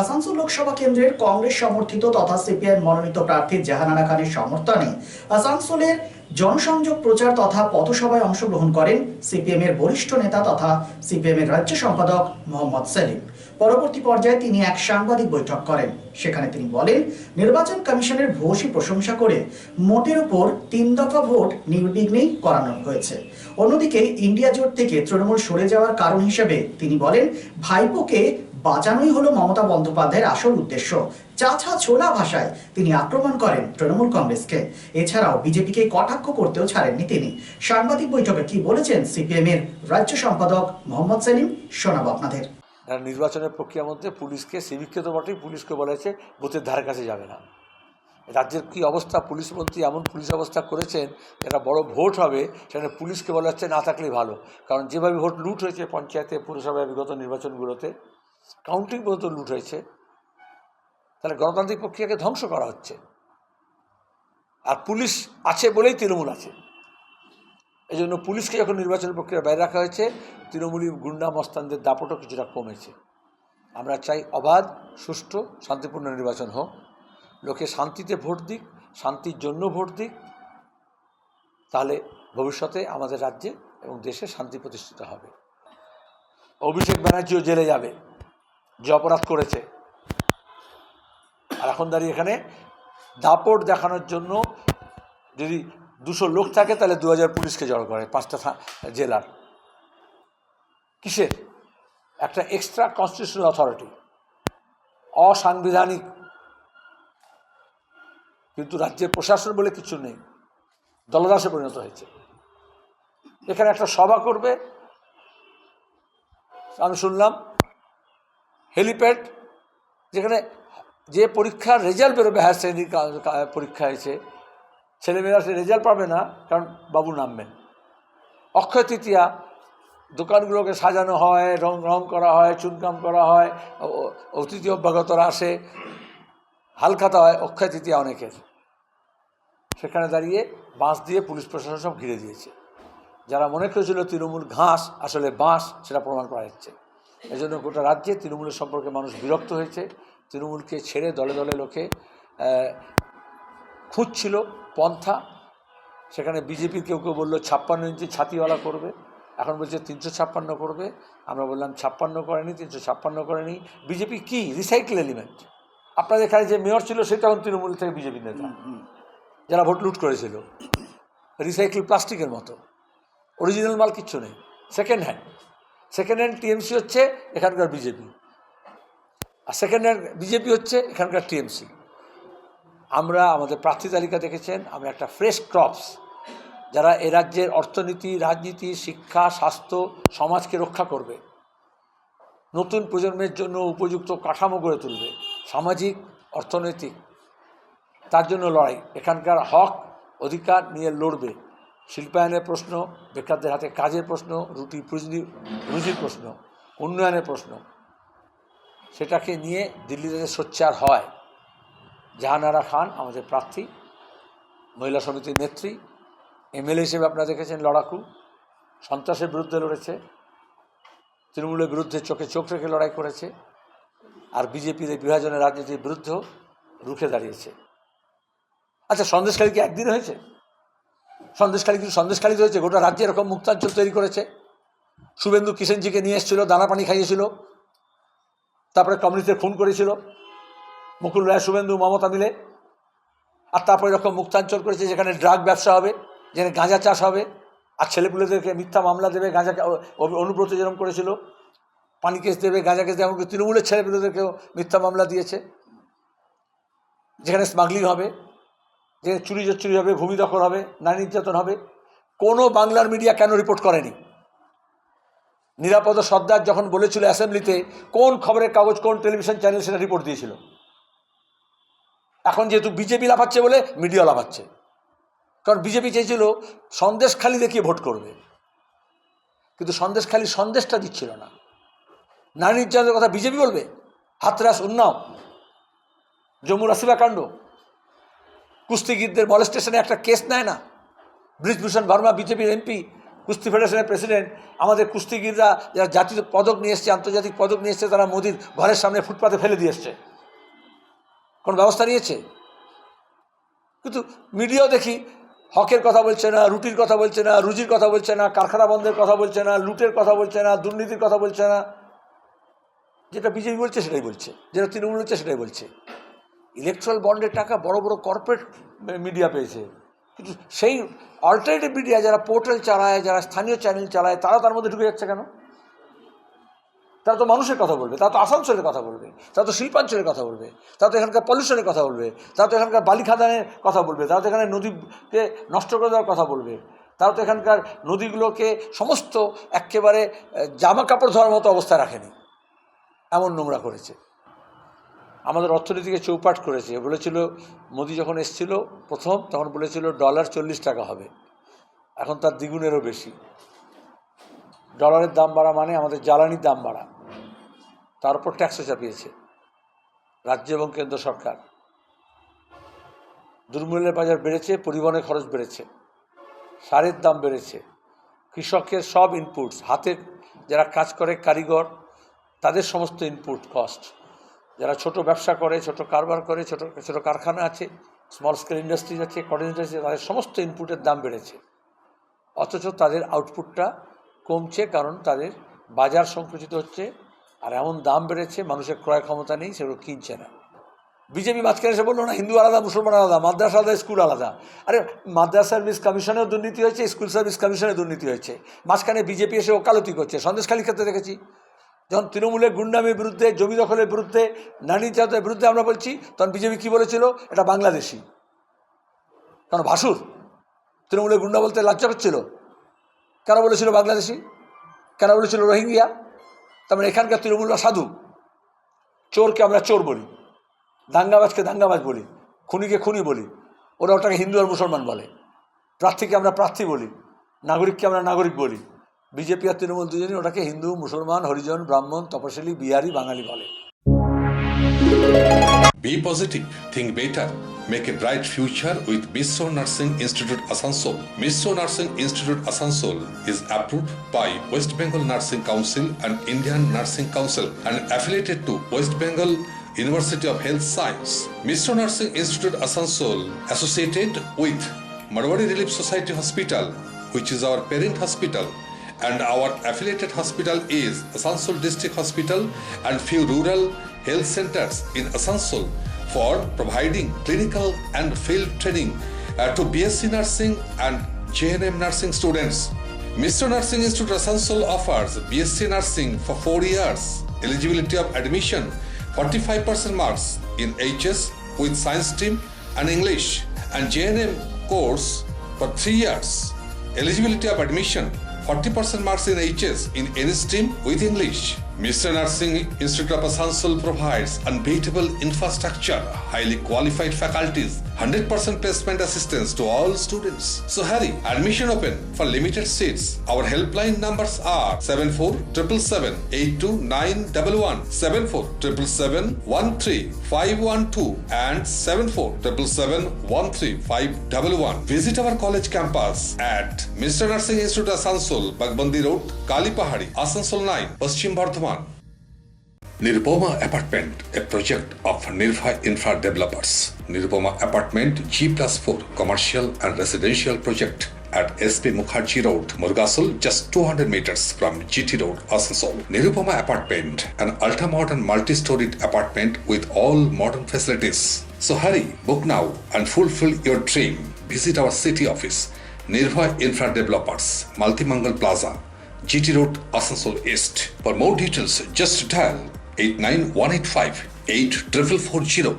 আসানসোল লোকসভা কেন্দ্রের কংগ্রেস সমর্থিত তথা সিপিআইএম মনোনীত প্রার্থী জাহানারা খানের সমর্থনে আসানসোলের জনসংযোগ প্রচার তথা পথসভায় অংশগ্রহণ করেন সিপিএম এর বরিষ্ঠ নেতা তথা সিপিএম এর রাজ্য সম্পাদক মোহাম্মদ সেলিম। পরবর্তী পর্যায়ে তিনি এক সাংবাদিক বৈঠক করেন। সেখানে তিনি বলেন, নির্বাচন কমিশনের ভূয়সী প্রশংসা করে মোটের উপর 3 দফা ভোট নির্বিঘ্নেই করানো হয়েছে। অন্যদিকে ইন্ডিয়া জোট থেকে তৃণমূল সরে যাওয়ার কারণ হিসেবে তিনি বলেন, ভাইপোকে বাঁচানোই হলো মমতা বন্দ্যোপাধ্যায়ের আসল উদ্দেশ্য। চাচা ছোলা ভাষায় তিনি আক্রমণ করেন তৃণমূল কংগ্রেসকে। এছাড়াও বিজেপিকে কটাক্ষ করতেও ছাড়েননি তিনি। সাংবাদিক বৈঠকে কি বলেছেন সিপিএম এর রাজ্য সম্পাদক মোহাম্মদ সেলিম, শোনাবো আপনাদের। নির্বাচনের প্রক্রিয়ার মধ্যে পুলিশকে, সিভিককে তো বটেই, পুলিশকে বলেছে বুথের ধারে কাছে যাবে না। রাজ্যের কী অবস্থা, পুলিশ মন্ত্রী এমন পুলিশ অবস্থা করেছেন, একটা বড় ভোট হবে সেখানে পুলিশকে বলা হচ্ছে না থাকলেই ভালো। কারণ যেভাবে ভোট লুট হয়েছে পঞ্চায়েতে, পুরসভায় বিগত নির্বাচনগুলোতে কাউন্টিং পর্যন্ত লুট হয়েছে, তাহলে গণতান্ত্রিক প্রক্রিয়াকে ধ্বংস করা হচ্ছে। আর পুলিশ আছে বলেই তৃণমূল আছে। এই জন্য পুলিশকে যখন নির্বাচন প্রক্রিয়ার বাইরে রাখা হয়েছে, তৃণমূলী গুন্ডা মস্তানদের দাপটও কিছুটা কমেছে। আমরা চাই অবাধ, সুষ্ঠু, শান্তিপূর্ণ নির্বাচন হোক, লোকে শান্তিতে ভোট দিক, শান্তির জন্য ভোট দিক, তাহলে ভবিষ্যতে আমাদের রাজ্যে এবং দেশে শান্তি প্রতিষ্ঠিত হবে। অভিষেক ব্যানার্জিও জেলে যাবে যে অপরাধ করেছে। আর এখন দাঁড়িয়ে এখানে দাপট দেখানোর জন্য যদি 200 লোক থাকে তাহলে 2000 পুলিশকে জড়ো করে 5টা জেলার। কিসের? একটা এক্সট্রা কনস্টিটিউশনাল অথরিটি, অসাংবিধানিক। কিন্তু রাজ্যের প্রশাসন বলে কিছু নেই, দলদাসে পরিণত হয়েছে। এখানে একটা সভা করবে, আমি শুনলাম হেলিপ্যাড, যেখানে যে পরীক্ষার রেজাল্ট বেরোবে, হায়ার সেকেন্ডারি পরীক্ষা হয়েছে, ছেলেমেয়েরা সে রেজাল্ট পাবে না, কারণ বাবু নামবেন। অক্ষয় তৃতীয়া, দোকানগুলোকে সাজানো হয়, রং করা হয়, চুনকাম করা হয়, অতিথি অভ্যাগতরা আসে, হালখাতা হয় অক্ষয় তৃতীয়া অনেকের। সেখানে দাঁড়িয়ে বাঁশ দিয়ে পুলিশ প্রশাসন সব ঘিরে দিয়েছে। যারা মনে করেছিল তৃণমূল ঘাস, আসলে বাঁশ, সেটা প্রমাণ করা যাচ্ছে। এই জন্য গোটা রাজ্যে তৃণমূলের সম্পর্কে মানুষ বিরক্ত হয়েছে। তৃণমূলকে ছেড়ে দলে দলে লোকে খুঁজছিল পন্থা। সেখানে বিজেপির কেউ কেউ বললো 56 ইঞ্চি ছাতিওয়ালা করবে, এখন বলছে 356 করবে। আমরা বললাম 56 করেনি, 356 করেনি। বিজেপি কি রিসাইকেল এলিমেন্ট? আপনাদের এখানে যে মেয়র ছিল সেটা এখন তৃণমূল থেকে বিজেপি নেতা, যারা ভোট লুট করেছিল। রিসাইকেল প্লাস্টিকের মতো, অরিজিনাল মাল কিচ্ছু নেই, সেকেন্ড হ্যান্ড টিএমসি হচ্ছে এখানকার বিজেপি, আর সেকেন্ড হ্যান্ড বিজেপি হচ্ছে এখানকার টিএমসি। আমরা আমাদের প্রার্থী তালিকা দেখেছেন, আমরা একটা ফ্রেশ ক্রপস, যারা এ রাজ্যের অর্থনীতি, রাজনীতি, শিক্ষা, স্বাস্থ্য, সমাজকে রক্ষা করবে, নতুন প্রজন্মের জন্য উপযুক্ত কাঠামো গড়ে তুলবে, সামাজিক, অর্থনৈতিক, তার জন্য লড়াই, এখানকার হক অধিকার নিয়ে লড়বে। শিল্পায়নের প্রশ্ন, বেকারদের হাতে কাজের প্রশ্ন, রুজির প্রশ্ন, উন্নয়নের প্রশ্ন, সেটাকে নিয়ে দিল্লিতে সোচ্চার হয়। জাহানারা খান আমাদের প্রার্থী, মহিলা সমিতির নেত্রী, এমএলএ হিসেবে আপনারা দেখেছেন লড়াকু, সন্ত্রাসের বিরুদ্ধে লড়েছে, তৃণমূলের বিরুদ্ধে চোখে চোখ রেখে লড়াই করেছে, আর বিজেপির এই বিভাজনের রাজনীতির বিরুদ্ধেও রুখে দাঁড়িয়েছে। আচ্ছা, সন্দেশখালী কি একদিন হয়েছে? সন্দেশখালীতে হয়েছে, গোটা রাজ্যে এরকম মুক্তাঞ্চল তৈরি করেছে। শুভেন্দু কিষেনজিকে নিয়ে এসেছিল, দানা পানি খাইয়েছিল, তারপরে কমিউনিস্টদের খুন করেছিল মুকুল রায়, শুভেন্দু, মমতা মিলে। আর তারপরে এরকম মুক্তাঞ্চল করেছে যেখানে ড্রাগ ব্যবসা হবে, যেখানে গাঁজা চাষ হবে, আর ছেলেপুলেদেরকে মিথ্যা মামলা দেবে। গাঁজা অনুব্রত যেরকম করেছিল, পানি কেস দেবে, গাঁজা কেস দেবে, এমনকি তৃণমূলের ছেলেপুলেদেরকেও মিথ্যা মামলা দিয়েছে। যেখানে স্মাগলিং হবে, যেখানে চুরি হবে, ভূমি দখল হবে, নারী নির্যাতন হবে। কোনো বাংলার মিডিয়া কেন রিপোর্ট করেনি? নিরাপদ সর্দার যখন বলেছিল অ্যাসেম্বলিতে, কোন খবরের কাগজ, কোন টেলিভিশন চ্যানেল সেটা রিপোর্ট দিয়েছিল? এখন যেহেতু বিজেপি লাফাচ্ছে বলে মিডিয়া লাফাচ্ছে, কারণ বিজেপি চেয়েছিল সন্দেশখালী দেখিয়ে ভোট করবে, কিন্তু সন্দেশখালী সন্দেশটা দিচ্ছিল না। নারী নির্যাতনের কথা বিজেপি বলবে? হাতরাস, উন্নাও, জম্মুর আসিফা কাণ্ড, কুস্তিগীরদের মলেস্টেশনে একটা কেস নেয় না। ব্রিজভূষণ ভার্মা বিজেপির এমপি কুস্তি ফেডারেশনের প্রেসিডেন্ট আমাদের কুস্তিগিররা যারা জাতীয় পদক নিয়ে এসছে, আন্তর্জাতিক পদক নিয়ে এসছে, তারা মোদির ঘরের সামনে ফুটপাতে ফেলে দিয়ে এসছে। কোনো ব্যবস্থা নিয়েছে? কিন্তু মিডিয়াও দেখি হকের কথা বলছে না, রুটির কথা বলছে না, রুজির কথা বলছে না, কারখানা বন্ধের কথা বলছে না, লুটের কথা বলছে না, দুর্নীতির কথা বলছে না। যেটা বিজেপি বলছে সেটাই বলছে, যেটা তৃণমূল বলছে সেটাই বলছে। ইলেকট্রাল বন্ডের টাকা বড় বড় কর্পোরেট মিডিয়া পেয়েছে, কিন্তু সেই অল্টারনেটিভ মিডিয়া যারা পোর্টাল চালায়, যারা স্থানীয় চ্যানেল চালায়, তারা তার মধ্যে ঢুকে যাচ্ছে কেন? তারা তো মানুষের কথা বলবে, তারা তো আসানসোলের কথা বলবে, তারা তো শিল্পাঞ্চলের কথা বলবে, তারা তো এখানকার পলিউশনের কথা বলবে, তারা তো এখানকার বালি খাদানের কথা বলবে, তারা তো এখানে নদীকে নষ্ট করে দেওয়ার কথা বলবে, তারা তো এখানকার নদীগুলোকে সমস্ত একেবারে জামা কাপড় ধোয়ার মতো অবস্থায় রাখেনি, এমন নোংরা করেছে। আমাদের অর্থনীতিকে চৌপাট করেছে। বলেছিল মোদি যখন এসেছিল প্রথম, তখন বলেছিল ডলার 40 টাকা হবে, এখন তার দ্বিগুণেরও বেশি। ডলারের দাম বাড়া মানে আমাদের জ্বালানির দাম বাড়া, তার উপর ট্যাক্সও চাপিয়েছে রাজ্য এবং কেন্দ্র সরকার। দুর্মূল্যের বাজার বেড়েছে, পরিবহনের খরচ বেড়েছে, সারের দাম বেড়েছে, কৃষকের সব ইনপুটস, হাতে যারা কাজ করে কারিগর, তাদের সমস্ত ইনপুট কস্ট, যারা ছোট ব্যবসা করে, ছোট কারবার করে, ছোট ছোট কারখানা আছে, স্মল স্কেল ইন্ডাস্ট্রিজ আছে, কটেজ ইন্ডাস্ট্রি, তাদের সমস্ত ইনপুটের দাম বেড়েছে। অথচ তাদের আউটপুটটা কমছে, কারণ তাদের বাজার সংকুচিত হচ্ছে, আর এমন দাম বেড়েছে মানুষের ক্রয় ক্ষমতা নেই, সেগুলো কিনছে না। বিজেপি মাঝখানে এসে বললো না হিন্দু আলাদা, মুসলমান আলাদা, মাদ্রাসা আলাদা, স্কুল আলাদা। আরে মাদ্রাসা সার্ভিস কমিশনেও দুর্নীতি হয়েছে, স্কুল সার্ভিস কমিশনে দুর্নীতি হয়েছে। মাঝখানে বিজেপি এসে ওকালতি করছে। সন্দেশখালী ক্ষেত্রে দেখেছি, যখন তৃণমূলের গুন্ডামির বিরুদ্ধে, জমি দখলের বিরুদ্ধে, নারী নির্যাতনের বিরুদ্ধে আমরা বলছি, তখন বিজেপি কী বলেছিল? এটা বাংলাদেশি। কারণ ভাসুর তৃণমূলের গুন্ডা বলতে লজ্জা করছিল। কেন বলেছিল বাংলাদেশি? কেন বলেছিল রোহিঙ্গিয়া? তার মানে এখানকার তৃণমূলরা সাধু। চোরকে আমরা চোর বলি, দাঙ্গাবাজকে দাঙ্গাবাজ বলি, খুনিকে খুনি বলি, ওরা ওটাকে হিন্দু আর মুসলমান বলে। প্রার্থীকে আমরা প্রার্থী বলি, নাগরিককে আমরা নাগরিক বলি। বিজেপি আর তৃণমূল দুজনই ওটাকে হিন্দু, মুসলমান, হরিজন, ব্রাহ্মণ, তপশিলি, বিহারি, বাঙালি বলে। Be positive, think better, make a bright future with Misro Nursing Institute Asansol. Misro Nursing Institute Asansol is approved by West Bengal Nursing Council and Indian Nursing Council and affiliated to West Bengal University of Health Science. Misro Nursing Institute Asansol associated with Marwari Relief Society Hospital, which is our parent hospital, and our affiliated hospital is Asansol District Hospital and few rural health centers in Asansol for providing clinical and field training to BSc Nursing and JNM Nursing students. Misro Nursing Institute Asansol offers BSc Nursing for 4 years. Eligibility of admission 45% marks in HS with science stream and English, and JNM course for 3 years. Eligibility of admission 40% marks in HS in any stream with English. Misro Nursing Institute of Asansol provides unbeatable infrastructure, highly qualified faculties, 100% placement assistance to all students. So hurry, admission open for limited seats. Our helpline numbers are 7477782911, 7477713512 and 7477713511. Visit our college campus at Misro Nursing Institute Asansol, Bagbandi Road, Kalipahari, Asansol 9, Paschim Bardhaman. Nirupoma Apartment, a project of Nirbhay Infra Developers. Nirupoma Apartment G+4 commercial and residential project at SP Mukherjee Road, Murgasol, just 200 meters from GT Road, Asansol. Nirupoma Apartment, an ultra-modern multi-storied apartment with all modern facilities. So hurry, book now and fulfill your dream. Visit our city office, Nirbhay Infra Developers, Multimangal Plaza, GT Road, Asansol East. For more details, just dial 89185 8440